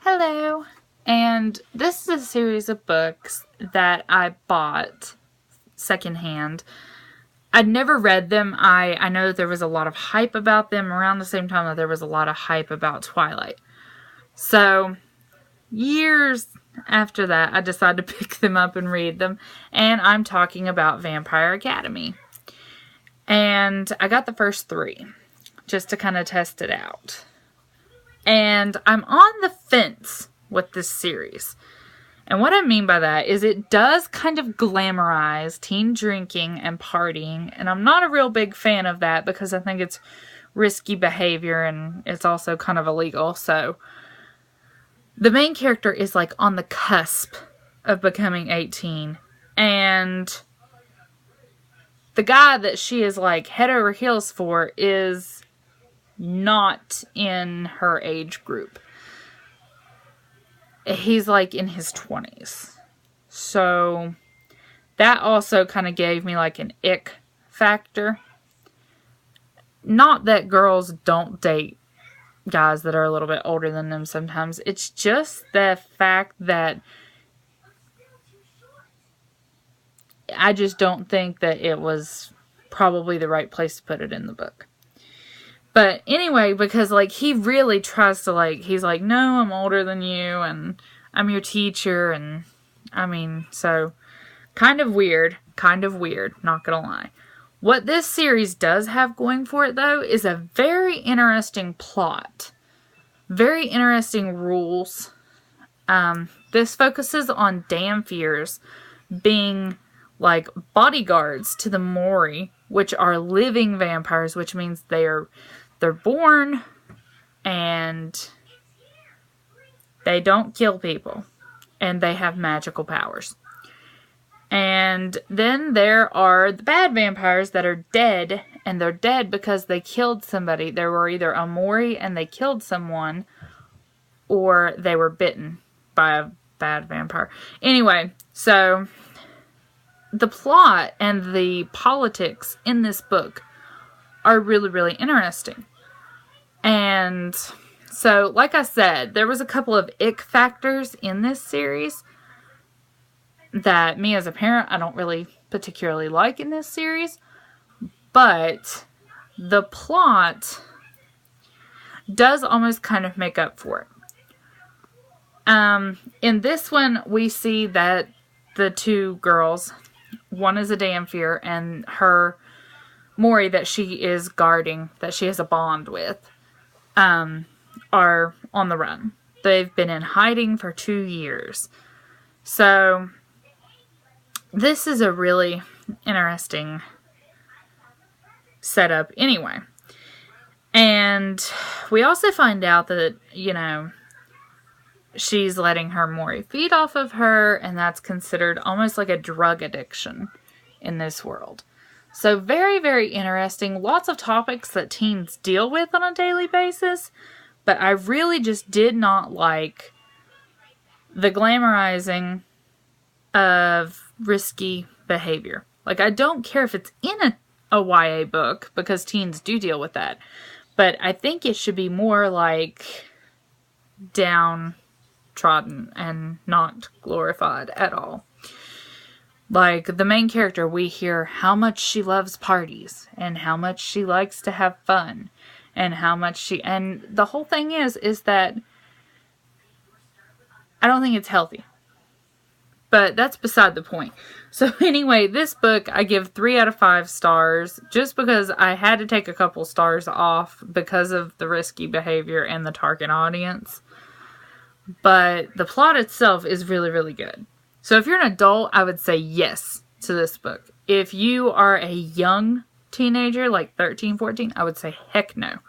Hello! And this is a series of books that I bought secondhand. I'd never read them. I know that there was a lot of hype about them around the same time that there was a lot of hype about Twilight. So, years after that, I decided to pick them up and read them. And I'm talking about Vampire Academy. And I got the first 3 just to kind of test it out. And I'm on the fence with this series. And what I mean by that is it does kind of glamorize teen drinking and partying. And I'm not a real big fan of that because I think it's risky behavior and it's also kind of illegal. So the main character is like on the cusp of becoming 18. And the guy that she is like head over heels for is not in her age group. He's like in his 20s. So that also kind of gave me like an ick factor. Not that girls don't date guys that are a little bit older than them sometimes. It's just the fact that I just don't think that it was probably the right place to put it in the book. But anyway, because, like, he really tries to, like, he's like, no, I'm older than you, and I'm your teacher, and, I mean, so, kind of weird, not gonna lie. What this series does have going for it, though, is a very interesting plot. Very interesting rules. This focuses on Dhamphirs being, like, bodyguards to the Mori, which are living vampires, which means they're born and they don't kill people and they have magical powers. And then there are the bad vampires that are dead, and they're dead because they killed somebody. They were either a Mori and they killed someone, or they were bitten by a bad vampire. Anyway, so the plot and the politics in this book are really, really interesting. And so, like I said, there was a couple of ick factors in this series that me as a parent, I don't really particularly like in this series. But the plot does almost kind of make up for it. In this one, we see that the 2 girls, one is a Dhamphir, and her Mori that she is guarding, that she has a bond with, are on the run. They've been in hiding for 2 years. So, this is a really interesting setup anyway. And we also find out that, you know, she's letting her Mori feed off of her, and that's considered almost like a drug addiction in this world. So very, very interesting. Lots of topics that teens deal with on a daily basis. But I really just did not like the glamorizing of risky behavior. Like, I don't care if it's in a YA book, because teens do deal with that. But I think it should be more like downtrodden and not glorified at all. Like, the main character, we hear how much she loves parties, and how much she likes to have fun, and how much and the whole thing is that I don't think it's healthy. But that's beside the point. So anyway, this book, I give 3 out of 5 stars, just because I had to take a couple stars off because of the risky behavior and the target audience. But the plot itself is really, really good. So if you're an adult, I would say yes to this book. If you are a young teenager, like 13, 14, I would say heck no.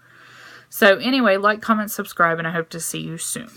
So anyway, like, comment, subscribe, and I hope to see you soon.